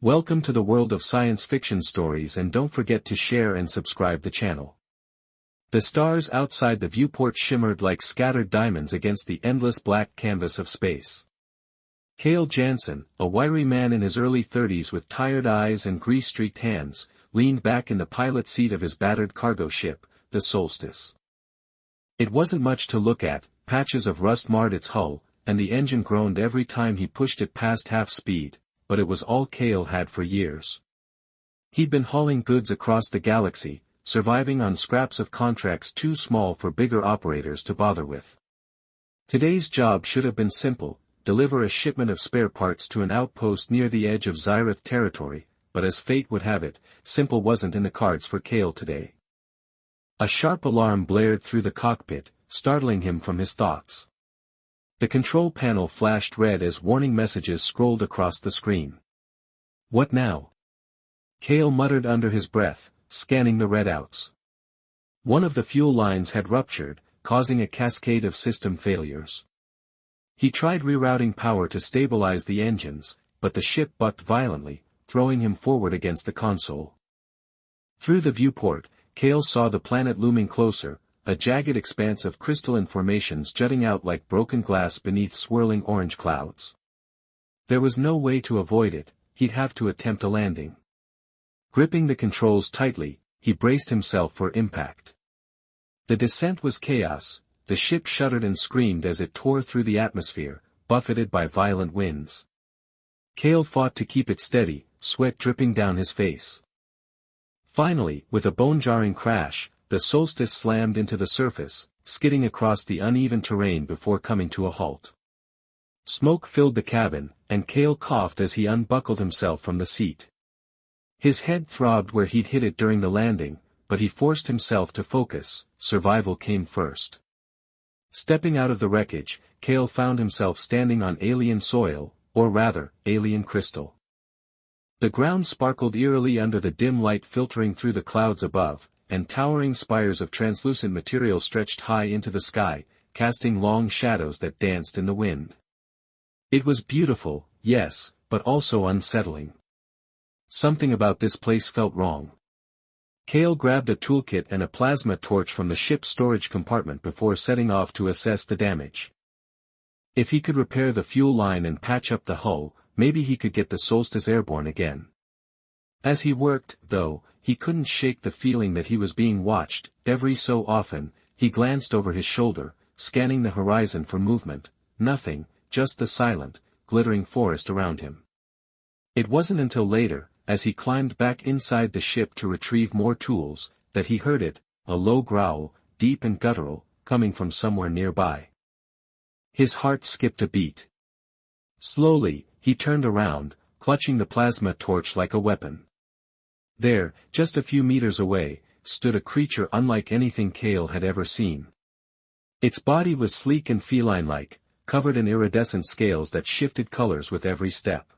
Welcome to the world of science fiction stories, and don't forget to share and subscribe the channel. The stars outside the viewport shimmered like scattered diamonds against the endless black canvas of space. Cale Jansen, a wiry man in his early 30s with tired eyes and grease-streaked hands, leaned back in the pilot seat of his battered cargo ship, the Solstice. It wasn't much to look at, patches of rust marred its hull, and the engine groaned every time he pushed it past half speed, but it was all Cale had for years. He'd been hauling goods across the galaxy, surviving on scraps of contracts too small for bigger operators to bother with. Today's job should have been simple: deliver a shipment of spare parts to an outpost near the edge of Xyrath territory, but as fate would have it, simple wasn't in the cards for Cale today. A sharp alarm blared through the cockpit, startling him from his thoughts. The control panel flashed red as warning messages scrolled across the screen. What now? Cale muttered under his breath, scanning the readouts. One of the fuel lines had ruptured, causing a cascade of system failures. He tried rerouting power to stabilize the engines, but the ship bucked violently, throwing him forward against the console. Through the viewport, Cale saw the planet looming closer, a jagged expanse of crystalline formations jutting out like broken glass beneath swirling orange clouds. There was no way to avoid it, he'd have to attempt a landing. Gripping the controls tightly, he braced himself for impact. The descent was chaos, the ship shuddered and screamed as it tore through the atmosphere, buffeted by violent winds. Cale fought to keep it steady, sweat dripping down his face. Finally, with a bone-jarring crash, the Solstice slammed into the surface, skidding across the uneven terrain before coming to a halt. Smoke filled the cabin, and Cale coughed as he unbuckled himself from the seat. His head throbbed where he'd hit it during the landing, but he forced himself to focus. Survival came first. Stepping out of the wreckage, Cale found himself standing on alien soil, or rather, alien crystal. The ground sparkled eerily under the dim light filtering through the clouds above, and towering spires of translucent material stretched high into the sky, casting long shadows that danced in the wind. It was beautiful, yes, but also unsettling. Something about this place felt wrong. Cale grabbed a toolkit and a plasma torch from the ship's storage compartment before setting off to assess the damage. If he could repair the fuel line and patch up the hull, maybe he could get the Solstice airborne again. As he worked, though, he couldn't shake the feeling that he was being watched. Every so often, he glanced over his shoulder, scanning the horizon for movement. Nothing, just the silent, glittering forest around him. It wasn't until later, as he climbed back inside the ship to retrieve more tools, that he heard it, a low growl, deep and guttural, coming from somewhere nearby. His heart skipped a beat. Slowly, he turned around, clutching the plasma torch like a weapon. There, just a few meters away, stood a creature unlike anything Cale had ever seen. Its body was sleek and feline-like, covered in iridescent scales that shifted colors with every step.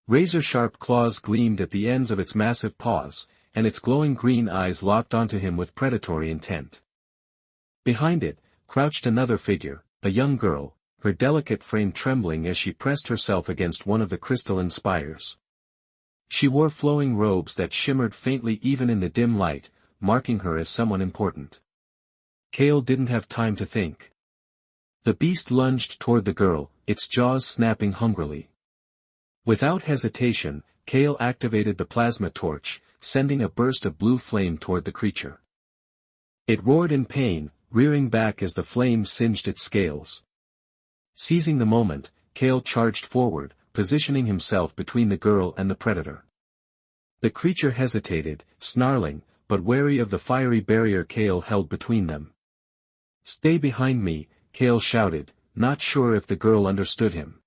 Razor-sharp claws gleamed at the ends of its massive paws, and its glowing green eyes locked onto him with predatory intent. Behind it, crouched another figure, a young girl, her delicate frame trembling as she pressed herself against one of the crystalline spires. She wore flowing robes that shimmered faintly even in the dim light, marking her as someone important. Cale didn't have time to think. The beast lunged toward the girl, its jaws snapping hungrily. Without hesitation, Cale activated the plasma torch, sending a burst of blue flame toward the creature. It roared in pain, rearing back as the flames singed its scales. Seizing the moment, Cale charged forward, positioning himself between the girl and the predator. The creature hesitated, snarling, but wary of the fiery barrier Cale held between them. "Stay behind me," Cale shouted, not sure if the girl understood him.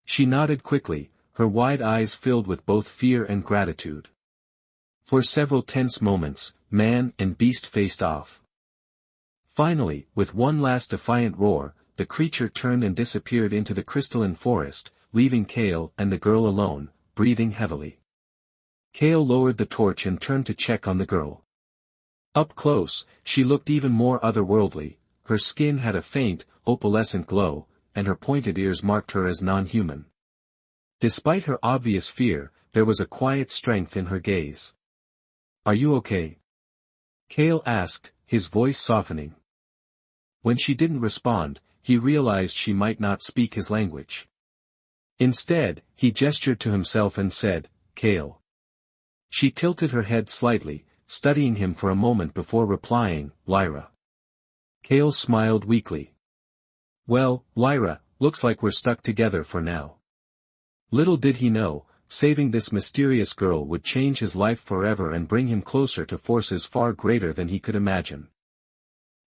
She nodded quickly, her wide eyes filled with both fear and gratitude. For several tense moments, man and beast faced off. Finally, with one last defiant roar, the creature turned and disappeared into the crystalline forest, leaving Cale and the girl alone, breathing heavily. Cale lowered the torch and turned to check on the girl. Up close, she looked even more otherworldly. Her skin had a faint, opalescent glow, and her pointed ears marked her as non-human. Despite her obvious fear, there was a quiet strength in her gaze. "Are you okay?" Cale asked, his voice softening. When she didn't respond, he realized she might not speak his language. Instead, he gestured to himself and said, "Cale." She tilted her head slightly, studying him for a moment before replying, "Lyra." Cale smiled weakly. "Well, Lyra, looks like we're stuck together for now." Little did he know, saving this mysterious girl would change his life forever and bring him closer to forces far greater than he could imagine.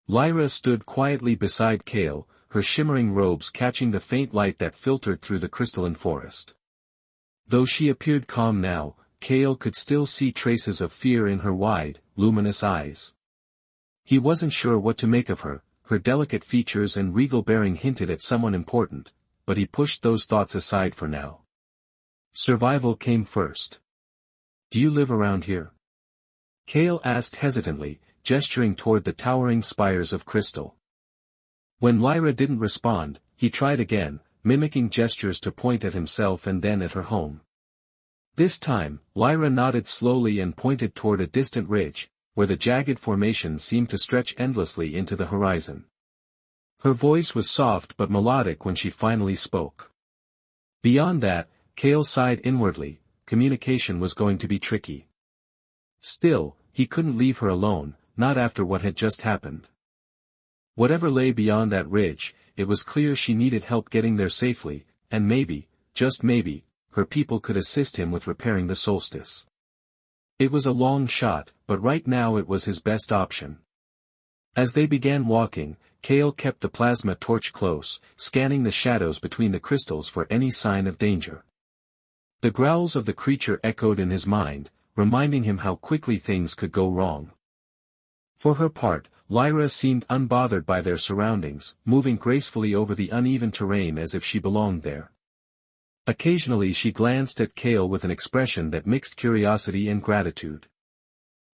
Lyra stood quietly beside Cale, her shimmering robes catching the faint light that filtered through the crystalline forest. Though she appeared calm now, Cale could still see traces of fear in her wide, luminous eyes. He wasn't sure what to make of her. Her delicate features and regal bearing hinted at someone important, but he pushed those thoughts aside for now. Survival came first. "Do you live around here?" Cale asked hesitantly, gesturing toward the towering spires of crystal. When Lyra didn't respond, he tried again, mimicking gestures to point at himself and then at her home. This time, Lyra nodded slowly and pointed toward a distant ridge, where the jagged formations seemed to stretch endlessly into the horizon. Her voice was soft but melodic when she finally spoke. Beyond that, Cale sighed inwardly. Communication was going to be tricky. Still, he couldn't leave her alone, not after what had just happened. Whatever lay beyond that ridge, it was clear she needed help getting there safely, and maybe, just maybe, her people could assist him with repairing the solstice. It was a long shot, but right now it was his best option. As they began walking, Cale kept the plasma torch close, scanning the shadows between the crystals for any sign of danger. The growls of the creature echoed in his mind, reminding him how quickly things could go wrong. For her part, Lyra seemed unbothered by their surroundings, moving gracefully over the uneven terrain as if she belonged there. Occasionally she glanced at Cale with an expression that mixed curiosity and gratitude.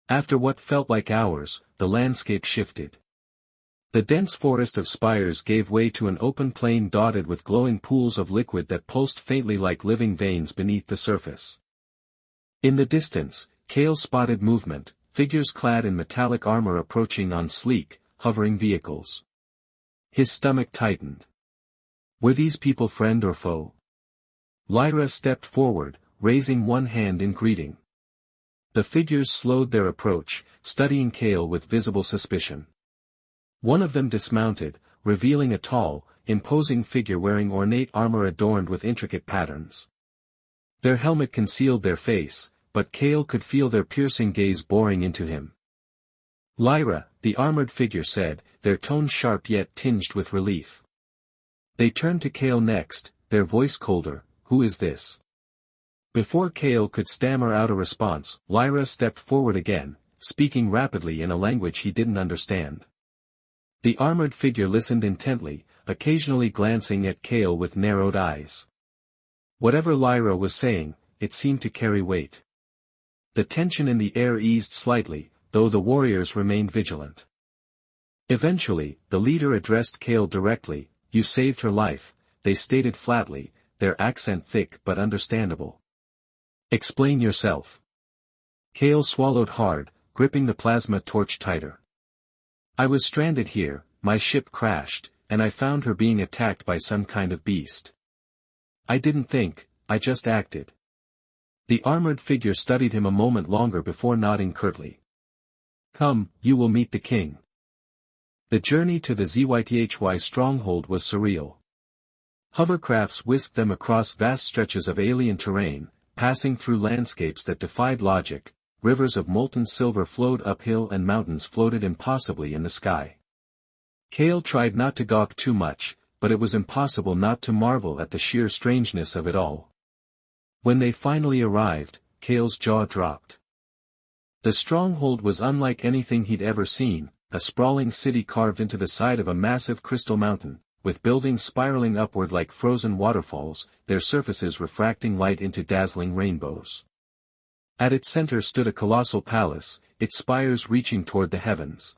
After what felt like hours, the landscape shifted. The dense forest of spires gave way to an open plain dotted with glowing pools of liquid that pulsed faintly like living veins beneath the surface. In the distance, Cale spotted movement, figures clad in metallic armor approaching on sleek, hovering vehicles. His stomach tightened. Were these people friend or foe? Lyra stepped forward, raising one hand in greeting. The figures slowed their approach, studying Cale with visible suspicion. One of them dismounted, revealing a tall, imposing figure wearing ornate armor adorned with intricate patterns. Their helmet concealed their face, but Cale could feel their piercing gaze boring into him. "Lyra," the armored figure said, their tone sharp yet tinged with relief. They turned to Cale next, their voice colder. "Who is this?" Before Cale could stammer out a response, Lyra stepped forward again, speaking rapidly in a language he didn't understand. The armored figure listened intently, occasionally glancing at Cale with narrowed eyes. Whatever Lyra was saying, it seemed to carry weight. The tension in the air eased slightly, though the warriors remained vigilant. Eventually, the leader addressed Cale directly. "You saved her life," they stated flatly, their accent thick but understandable. "Explain yourself." Cale swallowed hard, gripping the plasma torch tighter. "I was stranded here, my ship crashed, and I found her being attacked by some kind of beast. I didn't think, I just acted." The armored figure studied him a moment longer before nodding curtly. "Come, you will meet the king." The journey to the Zythy stronghold was surreal. Hovercrafts whisked them across vast stretches of alien terrain, passing through landscapes that defied logic. Rivers of molten silver flowed uphill and mountains floated impossibly in the sky. Cale tried not to gawk too much, but it was impossible not to marvel at the sheer strangeness of it all. When they finally arrived, Cale's jaw dropped. The stronghold was unlike anything he'd ever seen, a sprawling city carved into the side of a massive crystal mountain, with buildings spiraling upward like frozen waterfalls, their surfaces refracting light into dazzling rainbows. At its center stood a colossal palace, its spires reaching toward the heavens.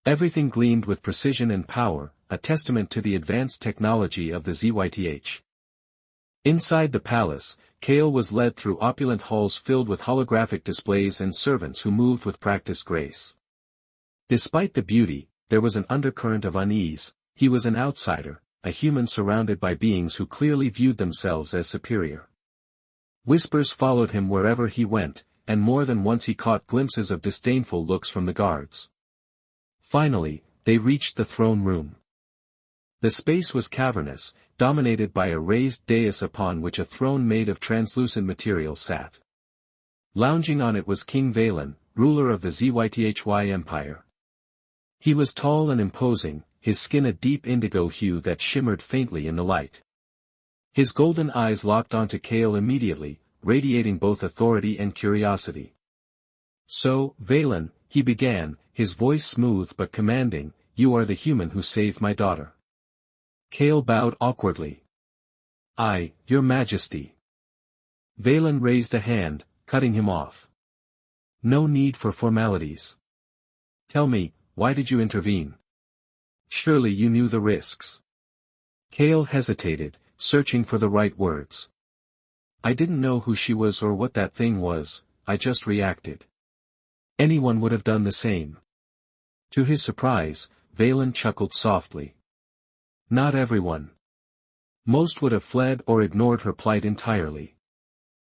Everything gleamed with precision and power, a testament to the advanced technology of the Zyth. Inside the palace, Kale was led through opulent halls filled with holographic displays and servants who moved with practiced grace. Despite the beauty, there was an undercurrent of unease. He was an outsider, a human surrounded by beings who clearly viewed themselves as superior. Whispers followed him wherever he went, and more than once he caught glimpses of disdainful looks from the guards. Finally, they reached the throne room. The space was cavernous, dominated by a raised dais upon which a throne made of translucent material sat. Lounging on it was King Valen, ruler of the Zythy Empire. He was tall and imposing, his skin a deep indigo hue that shimmered faintly in the light. His golden eyes locked onto Kale immediately, radiating both authority and curiosity. "So, Valen," he began, his voice smooth but commanding, "you are the human who saved my daughter." Kale bowed awkwardly. "I, your majesty." Valen raised a hand, cutting him off. "No need for formalities. Tell me, why did you intervene? Surely you knew the risks." Kale hesitated, searching for the right words. "I didn't know who she was or what that thing was, I just reacted. Anyone would have done the same." To his surprise, Valen chuckled softly. "Not everyone. Most would have fled or ignored her plight entirely.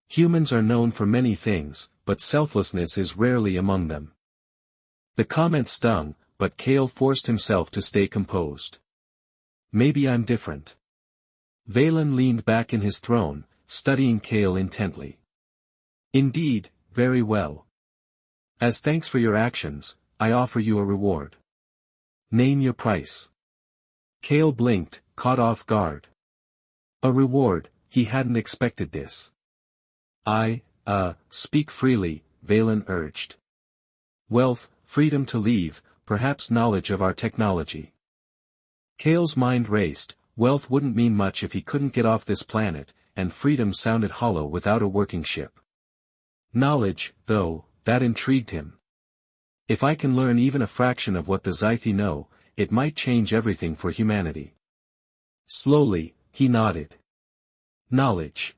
Humans are known for many things, but selflessness is rarely among them." The comment stung, but Kale forced himself to stay composed. "Maybe I'm different." Valen leaned back in his throne, studying Kale intently. "Indeed, very well. As thanks for your actions, I offer you a reward. Name your price." Kale blinked, caught off guard. A reward, he hadn't expected this. Speak freely," Valen urged. "Wealth, freedom to leave, perhaps knowledge of our technology." Kale's mind raced. Wealth wouldn't mean much if he couldn't get off this planet, and freedom sounded hollow without a working ship. Knowledge, though, that intrigued him. If I can learn even a fraction of what the Zythy know, it might change everything for humanity. Slowly, he nodded. "Knowledge.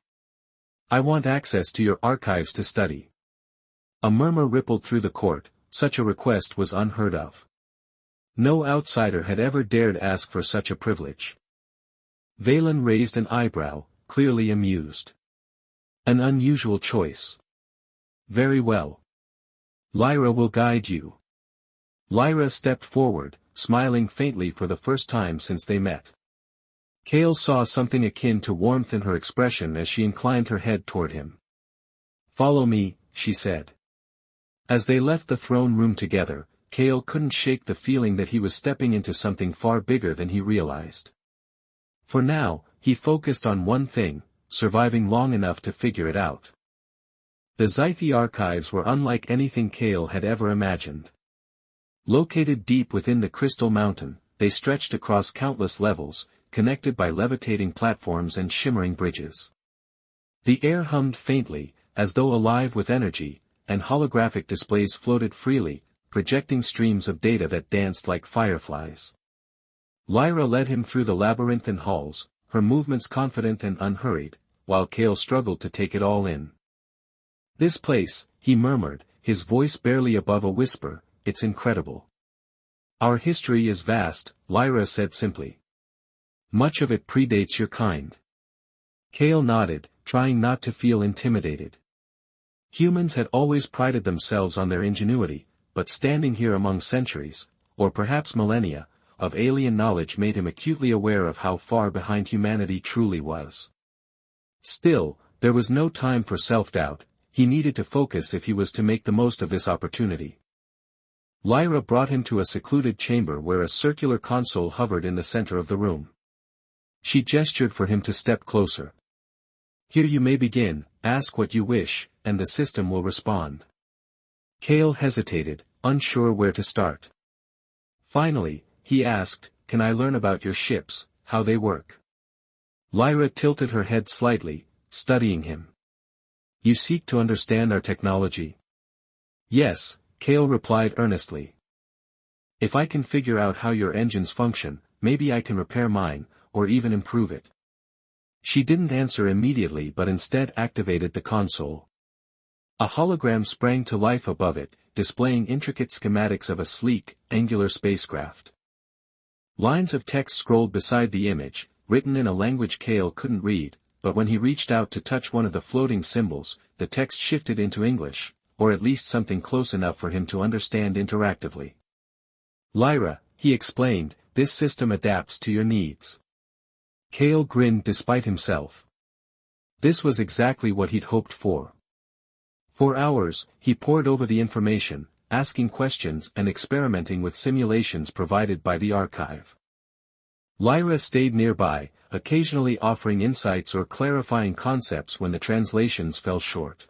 I want access to your archives to study." A murmur rippled through the court. Such a request was unheard of. No outsider had ever dared ask for such a privilege. Valen raised an eyebrow, clearly amused. "An unusual choice. Very well. Lyra will guide you." Lyra stepped forward, smiling faintly for the first time since they met. Kale saw something akin to warmth in her expression as she inclined her head toward him. "Follow me," she said. As they left the throne room together, Kale couldn't shake the feeling that he was stepping into something far bigger than he realized. For now, he focused on one thing, surviving long enough to figure it out. The Zythy archives were unlike anything Kale had ever imagined. Located deep within the Crystal Mountain, they stretched across countless levels, connected by levitating platforms and shimmering bridges. The air hummed faintly, as though alive with energy, and holographic displays floated freely, projecting streams of data that danced like fireflies. Lyra led him through the labyrinthine halls, her movements confident and unhurried, while Kale struggled to take it all in. "This place," he murmured, his voice barely above a whisper, "it's incredible." "Our history is vast," Lyra said simply. "Much of it predates your kind." Kale nodded, trying not to feel intimidated. Humans had always prided themselves on their ingenuity, but standing here among centuries, or perhaps millennia, of alien knowledge made him acutely aware of how far behind humanity truly was. Still, there was no time for self-doubt. He needed to focus if he was to make the most of this opportunity. Lyra brought him to a secluded chamber where a circular console hovered in the center of the room. She gestured for him to step closer. "Here you may begin, ask what you wish, and the system will respond." Kale hesitated, unsure where to start. Finally, he asked, "Can I learn about your ships, how they work?" Lyra tilted her head slightly, studying him. "You seek to understand our technology?" "Yes," Kale replied earnestly. "If I can figure out how your engines function, maybe I can repair mine, or even improve it." She didn't answer immediately but instead activated the console. A hologram sprang to life above it, displaying intricate schematics of a sleek, angular spacecraft. Lines of text scrolled beside the image, written in a language Cale couldn't read, but when he reached out to touch one of the floating symbols, the text shifted into English, or at least something close enough for him to understand interactively. "Lyra," he explained, "this system adapts to your needs." Cale grinned despite himself. This was exactly what he'd hoped for. For hours, he pored over the information, asking questions and experimenting with simulations provided by the archive. Lyra stayed nearby, occasionally offering insights or clarifying concepts when the translations fell short.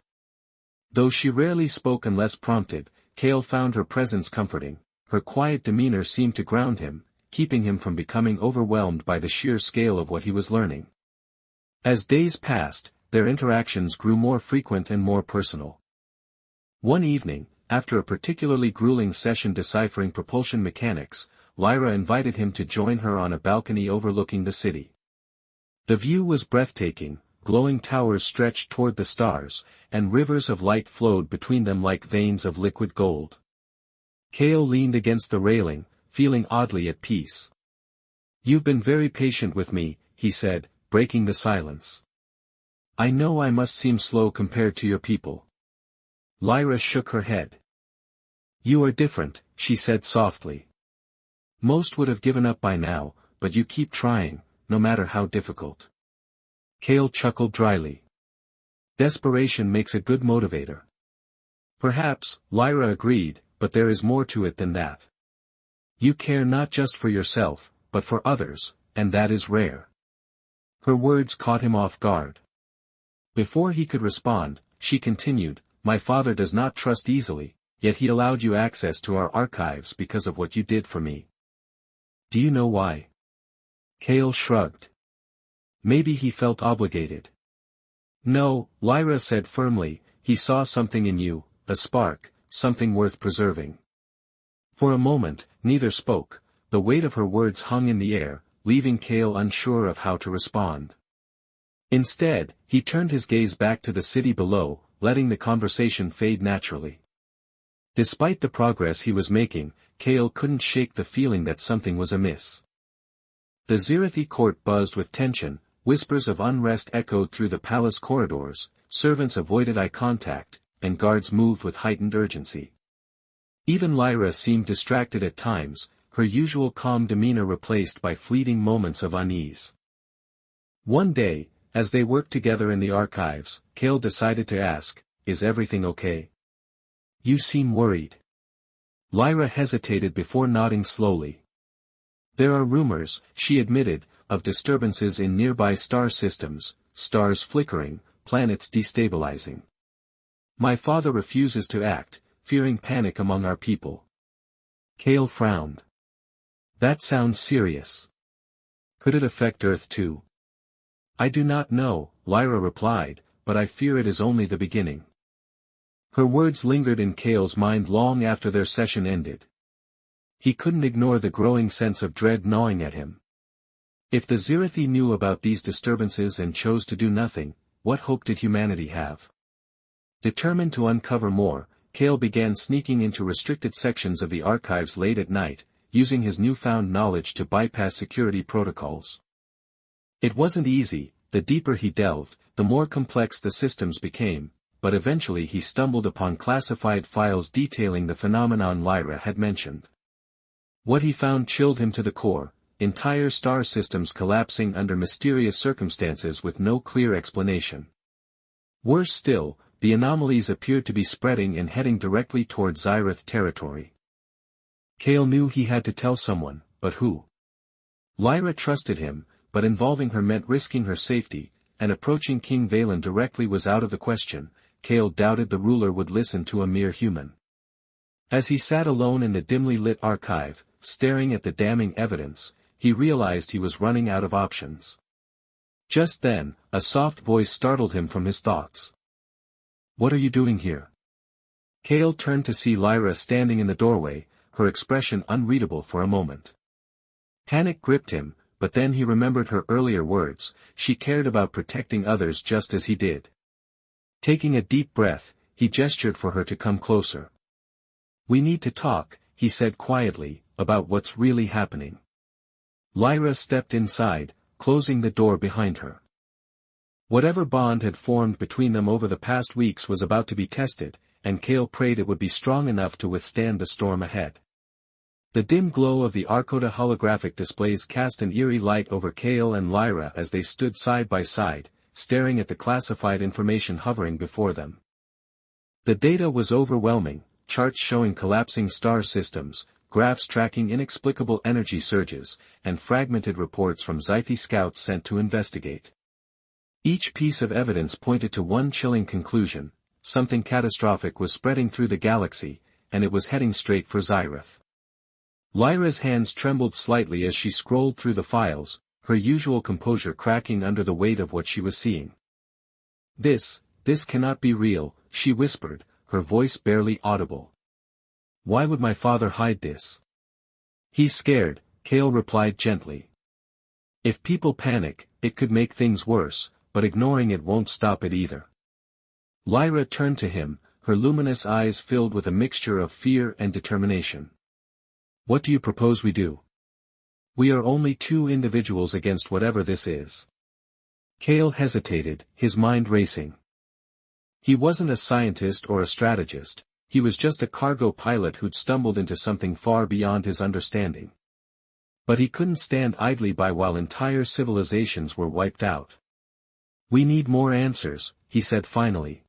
Though she rarely spoke unless prompted, Cale found her presence comforting. Her quiet demeanor seemed to ground him, keeping him from becoming overwhelmed by the sheer scale of what he was learning. As days passed, their interactions grew more frequent and more personal. One evening, after a particularly grueling session deciphering propulsion mechanics, Lyra invited him to join her on a balcony overlooking the city. The view was breathtaking, glowing towers stretched toward the stars, and rivers of light flowed between them like veins of liquid gold. Cale leaned against the railing, feeling oddly at peace. "You've been very patient with me," he said, breaking the silence. "I know I must seem slow compared to your people." Lyra shook her head. "You are different," she said softly. "Most would have given up by now, but you keep trying, no matter how difficult." Cale chuckled dryly. "Desperation makes a good motivator." "Perhaps," Lyra agreed, "but there is more to it than that. You care not just for yourself, but for others, and that is rare." Her words caught him off guard. Before he could respond, she continued, "My father does not trust easily, yet he allowed you access to our archives because of what you did for me. Do you know why?" Cale shrugged. "Maybe he felt obligated." "No," Lyra said firmly, "he saw something in you, a spark, something worth preserving." For a moment, neither spoke. The weight of her words hung in the air, leaving Cale unsure of how to respond. Instead, he turned his gaze back to the city below, letting the conversation fade naturally. Despite the progress he was making, Cale couldn't shake the feeling that something was amiss. The Zirithi court buzzed with tension, whispers of unrest echoed through the palace corridors, servants avoided eye contact, and guards moved with heightened urgency. Even Lyra seemed distracted at times, her usual calm demeanor replaced by fleeting moments of unease. One day, as they worked together in the archives, Cale decided to ask, "Is everything okay? You seem worried." Lyra hesitated before nodding slowly. "There are rumors," she admitted, "of disturbances in nearby star systems, stars flickering, planets destabilizing. My father refuses to act, fearing panic among our people." Cale frowned. "That sounds serious. Could it affect Earth too?" "I do not know," Lyra replied, "but I fear it is only the beginning." Her words lingered in Cale's mind long after their session ended. He couldn't ignore the growing sense of dread gnawing at him. If the Zirithi knew about these disturbances and chose to do nothing, what hope did humanity have? Determined to uncover more, Cale began sneaking into restricted sections of the archives late at night, using his newfound knowledge to bypass security protocols. It wasn't easy. The deeper he delved, the more complex the systems became, but eventually he stumbled upon classified files detailing the phenomenon Lyra had mentioned. What he found chilled him to the core: entire star systems collapsing under mysterious circumstances with no clear explanation. Worse still, the anomalies appeared to be spreading and heading directly toward Zirith territory. Cale knew he had to tell someone, but who? Lyra trusted him, but involving her meant risking her safety, and approaching King Valen directly was out of the question. Cale doubted the ruler would listen to a mere human. As he sat alone in the dimly lit archive, staring at the damning evidence, he realized he was running out of options. Just then, a soft voice startled him from his thoughts. "What are you doing here?" Cale turned to see Lyra standing in the doorway, her expression unreadable for a moment. Panic gripped him, but then he remembered her earlier words, she cared about protecting others just as he did. Taking a deep breath, he gestured for her to come closer. "We need to talk," he said quietly, "about what's really happening." Lyra stepped inside, closing the door behind her. Whatever bond had formed between them over the past weeks was about to be tested, and Cale prayed it would be strong enough to withstand the storm ahead. The dim glow of the Arcota holographic displays cast an eerie light over Cale and Lyra as they stood side by side, staring at the classified information hovering before them. The data was overwhelming, charts showing collapsing star systems, graphs tracking inexplicable energy surges, and fragmented reports from Sci-Fi scouts sent to investigate. Each piece of evidence pointed to one chilling conclusion: something catastrophic was spreading through the galaxy, and it was heading straight for Xyrath. Lyra's hands trembled slightly as she scrolled through the files, her usual composure cracking under the weight of what she was seeing. This cannot be real," she whispered, her voice barely audible. "Why would my father hide this?" "He's scared," Cale replied gently. "If people panic, it could make things worse, but ignoring it won't stop it either." Lyra turned to him, her luminous eyes filled with a mixture of fear and determination. "What do you propose we do? We are only two individuals against whatever this is." Cale hesitated, his mind racing. He wasn't a scientist or a strategist, he was just a cargo pilot who'd stumbled into something far beyond his understanding. But he couldn't stand idly by while entire civilizations were wiped out. "We need more answers," he said finally.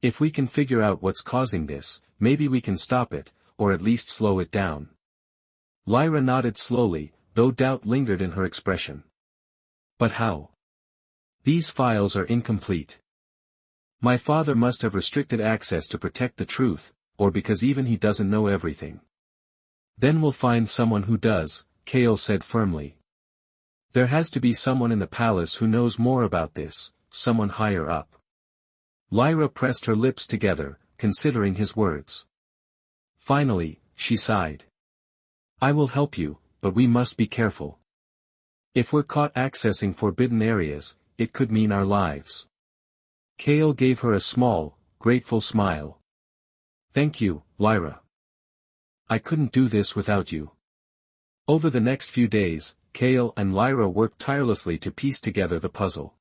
"If we can figure out what's causing this, maybe we can stop it, or at least slow it down." Lyra nodded slowly, though doubt lingered in her expression. "But how? These files are incomplete. My father must have restricted access to protect the truth, or because even he doesn't know everything." "Then we'll find someone who does," Cale said firmly. "There has to be someone in the palace who knows more about this, someone higher up." Lyra pressed her lips together, considering his words. Finally, she sighed. "I will help you, but we must be careful. If we're caught accessing forbidden areas, it could mean our lives." Cale gave her a small, grateful smile. "Thank you, Lyra. I couldn't do this without you." Over the next few days, Cale and Lyra worked tirelessly to piece together the puzzle.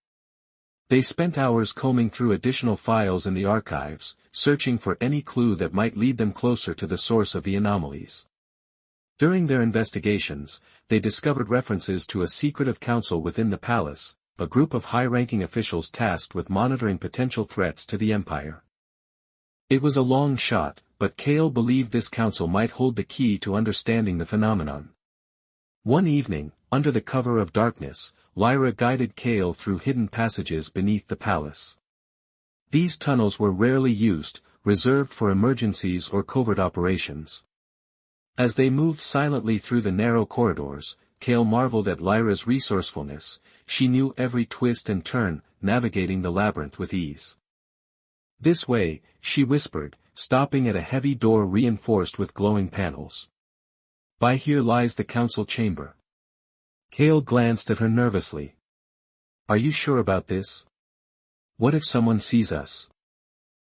They spent hours combing through additional files in the archives, searching for any clue that might lead them closer to the source of the anomalies. During their investigations, they discovered references to a secretive council within the palace, a group of high-ranking officials tasked with monitoring potential threats to the Empire. It was a long shot, but Cale believed this council might hold the key to understanding the phenomenon. One evening, under the cover of darkness, Lyra guided Cale through hidden passages beneath the palace. These tunnels were rarely used, reserved for emergencies or covert operations. As they moved silently through the narrow corridors, Cale marveled at Lyra's resourcefulness. She knew every twist and turn, navigating the labyrinth with ease. "This way," she whispered, stopping at a heavy door reinforced with glowing panels. "By here lies the council chamber." Cale glanced at her nervously. "Are you sure about this? What if someone sees us?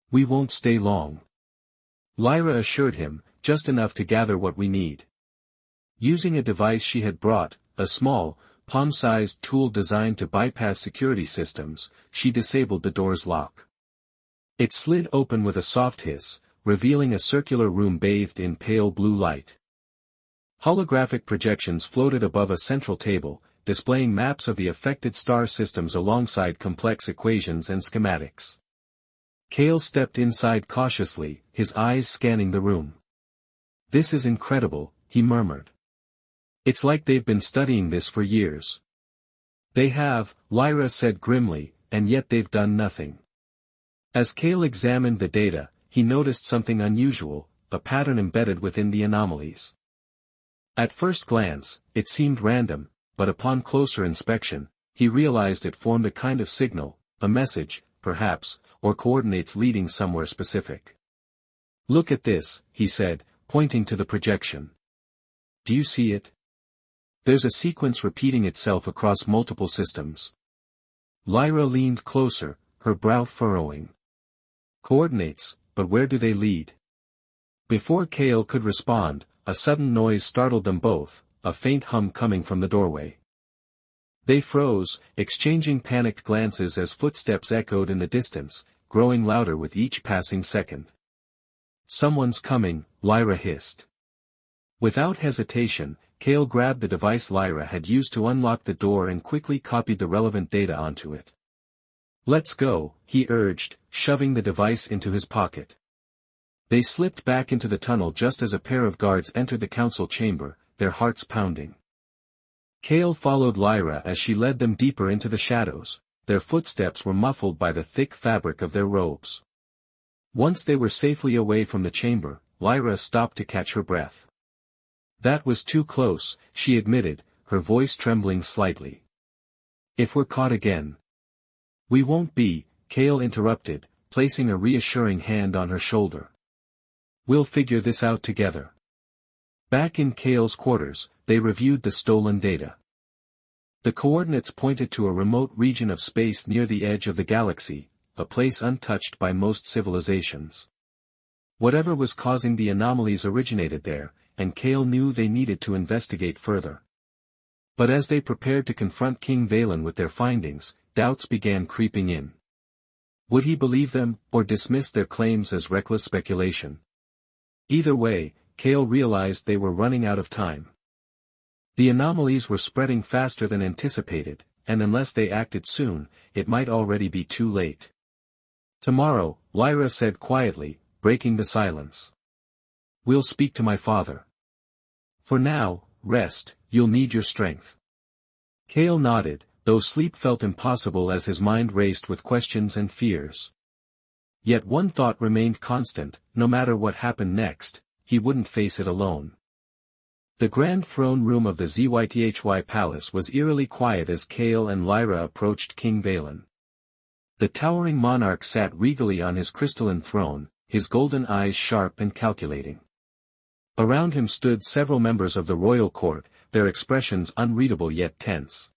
We won't stay long." Lyra assured him, just enough to gather what we need. Using a device she had brought, a small, palm-sized tool designed to bypass security systems, she disabled the door's lock. It slid open with a soft hiss, revealing a circular room bathed in pale blue light. Holographic projections floated above a central table, displaying maps of the affected star systems alongside complex equations and schematics. Cale stepped inside cautiously, his eyes scanning the room. "This is incredible," he murmured. "It's like they've been studying this for years." "They have," Lyra said grimly, "and yet they've done nothing." As Cale examined the data, he noticed something unusual, a pattern embedded within the anomalies. At first glance, it seemed random, but upon closer inspection, he realized it formed a kind of signal, a message, perhaps, or coordinates leading somewhere specific. "Look at this," he said, pointing to the projection. "Do you see it? There's a sequence repeating itself across multiple systems. Lyra leaned closer, her brow furrowing. Coordinates, but where do they lead? Before Kale could respond, a sudden noise startled them both, a faint hum coming from the doorway. They froze, exchanging panicked glances as footsteps echoed in the distance, growing louder with each passing second. Someone's coming, Lyra hissed. Without hesitation, Kale grabbed the device Lyra had used to unlock the door and quickly copied the relevant data onto it. "Let's go," he urged, shoving the device into his pocket. They slipped back into the tunnel just as a pair of guards entered the council chamber, their hearts pounding. Kale followed Lyra as she led them deeper into the shadows, their footsteps were muffled by the thick fabric of their robes. Once they were safely away from the chamber, Lyra stopped to catch her breath. "That was too close," she admitted, her voice trembling slightly. "If we're caught again." "We won't be," Kale interrupted, placing a reassuring hand on her shoulder. "We'll figure this out together." Back in Kale's quarters, they reviewed the stolen data. The coordinates pointed to a remote region of space near the edge of the galaxy, a place untouched by most civilizations. Whatever was causing the anomalies originated there, and Kale knew they needed to investigate further. But as they prepared to confront King Valen with their findings, doubts began creeping in. Would he believe them, or dismiss their claims as reckless speculation? Either way, Kale realized they were running out of time. The anomalies were spreading faster than anticipated, and unless they acted soon, it might already be too late. "Tomorrow," Lyra said quietly, breaking the silence. "We'll speak to my father. For now, rest, you'll need your strength." Kale nodded, though sleep felt impossible as his mind raced with questions and fears. Yet one thought remained constant: no matter what happened next, he wouldn't face it alone. The grand throne room of the Zythy Palace was eerily quiet as Kale and Lyra approached King Valen. The towering monarch sat regally on his crystalline throne, his golden eyes sharp and calculating. Around him stood several members of the royal court, their expressions unreadable yet tense.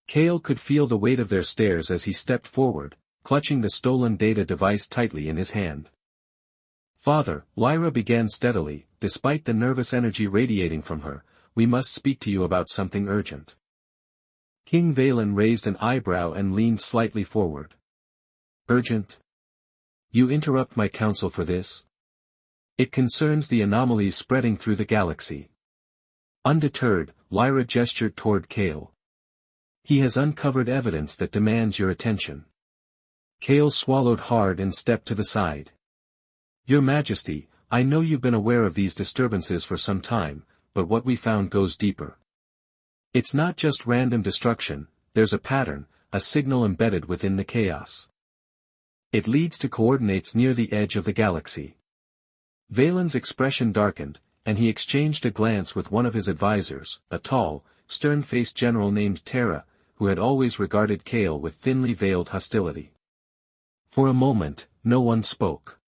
Kale could feel the weight of their stares as he stepped forward, clutching the stolen data device tightly in his hand. "Father," Lyra began steadily, despite the nervous energy radiating from her, "we must speak to you about something urgent." King Valen raised an eyebrow and leaned slightly forward. "Urgent? You interrupt my counsel for this?" "It concerns the anomalies spreading through the galaxy." Undeterred, Lyra gestured toward Kale. "He has uncovered evidence that demands your attention." Kale swallowed hard and stepped to the side. "Your Majesty, I know you've been aware of these disturbances for some time, but what we found goes deeper. It's not just random destruction, there's a pattern, a signal embedded within the chaos. It leads to coordinates near the edge of the galaxy." Valen's expression darkened, and he exchanged a glance with one of his advisors, a tall, stern-faced general named Terra, who had always regarded Kale with thinly veiled hostility. For a moment, no one spoke.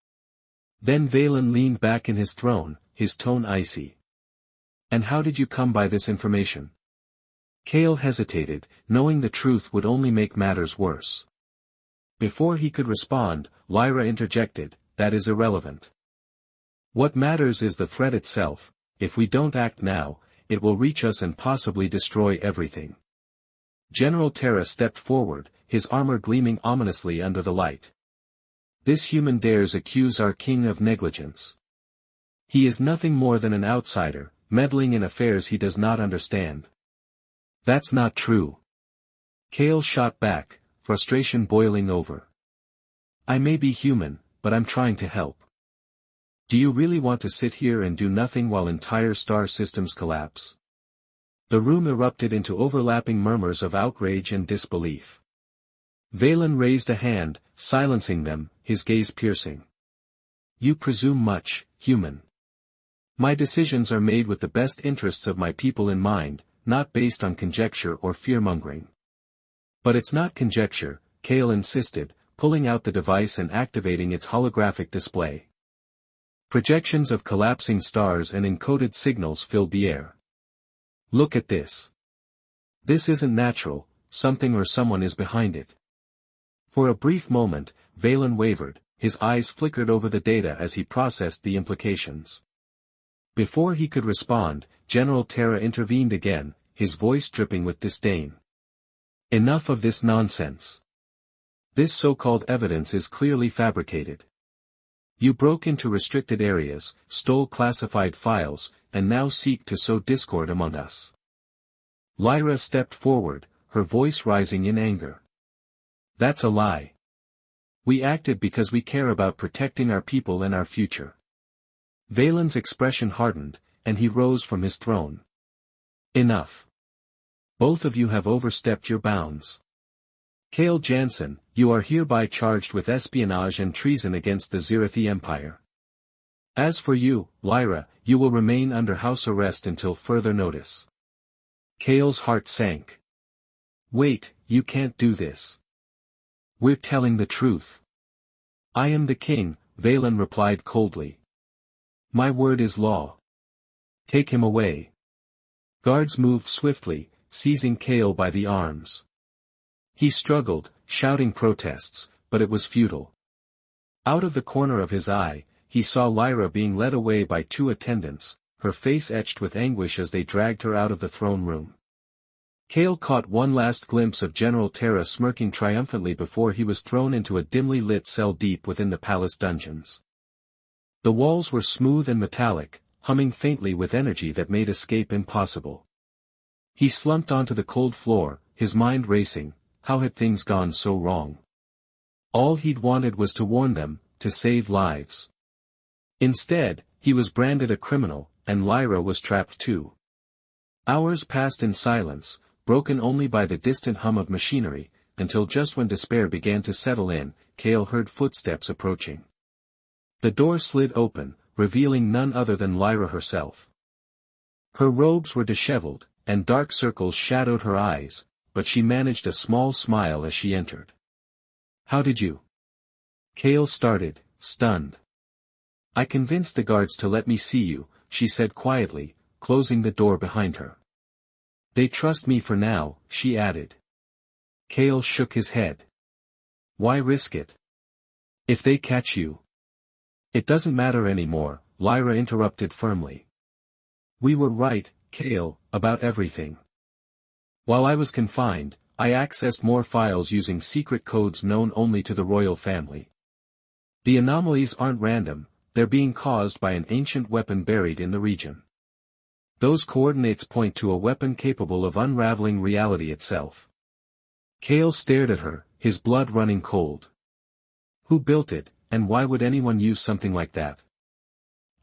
Then Valen leaned back in his throne, his tone icy. "And how did you come by this information?" Kale hesitated, knowing the truth would only make matters worse. Before he could respond, Lyra interjected, "That is irrelevant. What matters is the threat itself. If we don't act now, it will reach us and possibly destroy everything." General Terra stepped forward, his armor gleaming ominously under the light. "This human dares accuse our king of negligence. He is nothing more than an outsider, meddling in affairs he does not understand." "That's not true." Kale shot back, frustration boiling over. "I may be human, but I'm trying to help. Do you really want to sit here and do nothing while entire star systems collapse?" The room erupted into overlapping murmurs of outrage and disbelief. Valen raised a hand, silencing them, his gaze piercing. "You presume much, human. My decisions are made with the best interests of my people in mind, not based on conjecture or fear-mongering." "But it's not conjecture," Kale insisted, pulling out the device and activating its holographic display. Projections of collapsing stars and encoded signals filled the air. Look at this. This isn't natural, something or someone is behind it. For a brief moment, Valen wavered, his eyes flickered over the data as he processed the implications. Before he could respond, General Terra intervened again, his voice dripping with disdain. Enough of this nonsense. This so-called evidence is clearly fabricated. You broke into restricted areas, stole classified files, and now seek to sow discord among us. Lyra stepped forward, her voice rising in anger. That's a lie. We acted because we care about protecting our people and our future. Valen's expression hardened, and he rose from his throne. Enough. Both of you have overstepped your bounds. Kale Jansen, you are hereby charged with espionage and treason against the Zirathi Empire. As for you, Lyra, you will remain under house arrest until further notice. Kale's heart sank. Wait, you can't do this. We're telling the truth. I am the king, Valen replied coldly. My word is law. Take him away. Guards moved swiftly, seizing Kale by the arms. He struggled, shouting protests, but it was futile. Out of the corner of his eye, he saw Lyra being led away by two attendants, her face etched with anguish as they dragged her out of the throne room. Kale caught one last glimpse of General Terra smirking triumphantly before he was thrown into a dimly lit cell deep within the palace dungeons. The walls were smooth and metallic, humming faintly with energy that made escape impossible. He slumped onto the cold floor, his mind racing. How had things gone so wrong? All he'd wanted was to warn them, to save lives. Instead, he was branded a criminal, and Lyra was trapped too. Hours passed in silence, broken only by the distant hum of machinery, until just when despair began to settle in, Kale heard footsteps approaching. The door slid open, revealing none other than Lyra herself. Her robes were disheveled, and dark circles shadowed her eyes, but she managed a small smile as she entered. How did you? Kale started, stunned. I convinced the guards to let me see you, she said quietly, closing the door behind her. They trust me for now, she added. Kale shook his head. Why risk it? If they catch you. It doesn't matter anymore, Lyra interrupted firmly. We were right, Kale, about everything. While I was confined, I accessed more files using secret codes known only to the royal family. The anomalies aren't random, they're being caused by an ancient weapon buried in the region. Those coordinates point to a weapon capable of unraveling reality itself. Kale stared at her, his blood running cold. Who built it, and why would anyone use something like that?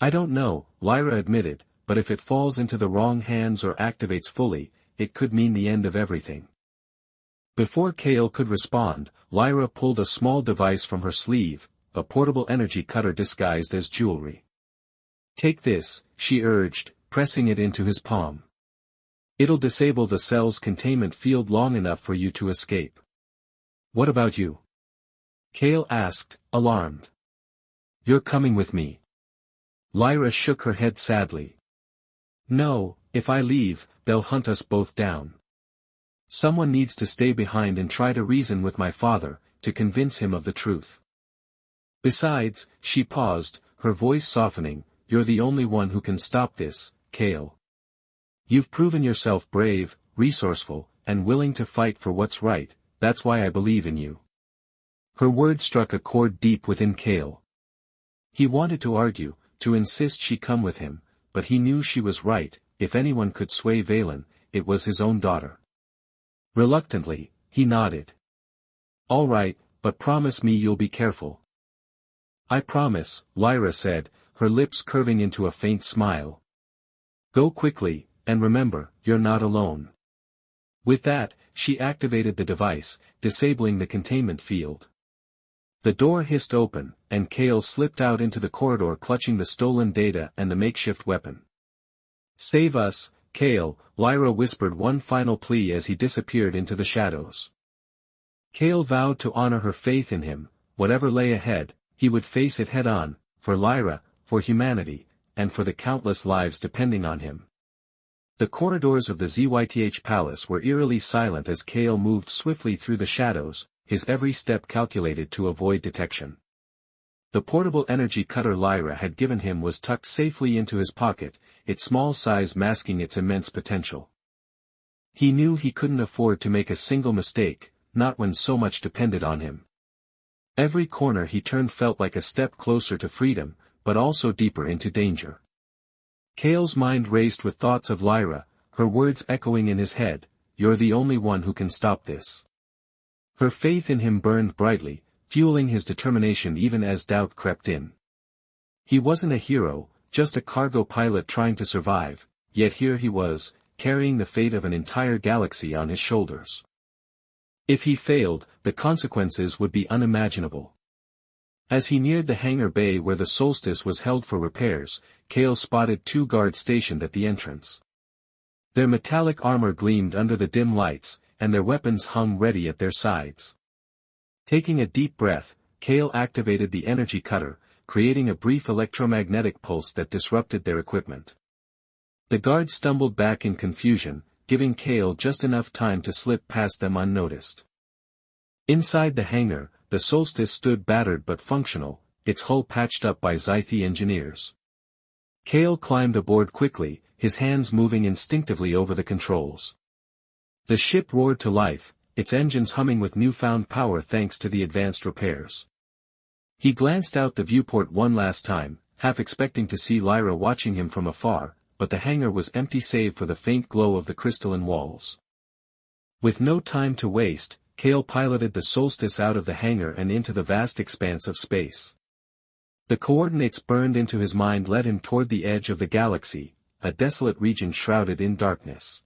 I don't know, Lyra admitted, but if it falls into the wrong hands or activates fully, it could mean the end of everything. Before Kale could respond, Lyra pulled a small device from her sleeve, a portable energy cutter disguised as jewelry. Take this, she urged, pressing it into his palm. It'll disable the cell's containment field long enough for you to escape. What about you? Kale asked, alarmed. You're coming with me. Lyra shook her head sadly. No, if I leave, they'll hunt us both down. Someone needs to stay behind and try to reason with my father, to convince him of the truth. Besides, she paused, her voice softening, you're the only one who can stop this, Kale. You've proven yourself brave, resourceful, and willing to fight for what's right, that's why I believe in you. Her words struck a chord deep within Kale. He wanted to argue, to insist she come with him, but he knew she was right. If anyone could sway Valen, it was his own daughter. Reluctantly, he nodded. All right, but promise me you'll be careful. I promise, Lyra said, her lips curving into a faint smile. Go quickly, and remember, you're not alone. With that, she activated the device, disabling the containment field. The door hissed open, and Kale slipped out into the corridor clutching the stolen data and the makeshift weapon. Save us, Kale, Lyra whispered one final plea as he disappeared into the shadows. Kale vowed to honor her faith in him, whatever lay ahead, he would face it head-on, for Lyra, for humanity, and for the countless lives depending on him. The corridors of the ZYTH palace were eerily silent as Kale moved swiftly through the shadows, his every step calculated to avoid detection. The portable energy cutter Lyra had given him was tucked safely into his pocket, its small size masking its immense potential. He knew he couldn't afford to make a single mistake, not when so much depended on him. Every corner he turned felt like a step closer to freedom, but also deeper into danger. Kale's mind raced with thoughts of Lyra, her words echoing in his head, "You're the only one who can stop this." Her faith in him burned brightly, fueling his determination even as doubt crept in. He wasn't a hero, just a cargo pilot trying to survive, yet here he was, carrying the fate of an entire galaxy on his shoulders. If he failed, the consequences would be unimaginable. As he neared the hangar bay where the Solstice was held for repairs, Kale spotted 2 guards stationed at the entrance. Their metallic armor gleamed under the dim lights, and their weapons hung ready at their sides. Taking a deep breath, Kale activated the energy cutter, creating a brief electromagnetic pulse that disrupted their equipment. The guards stumbled back in confusion, giving Kale just enough time to slip past them unnoticed. Inside the hangar, the Solstice stood battered but functional, its hull patched up by Zythi engineers. Kale climbed aboard quickly, his hands moving instinctively over the controls. The ship roared to life, its engines humming with newfound power thanks to the advanced repairs. He glanced out the viewport one last time, half expecting to see Lyra watching him from afar, but the hangar was empty save for the faint glow of the crystalline walls. With no time to waste, Kale piloted the Solstice out of the hangar and into the vast expanse of space. The coordinates burned into his mind led him toward the edge of the galaxy, a desolate region shrouded in darkness.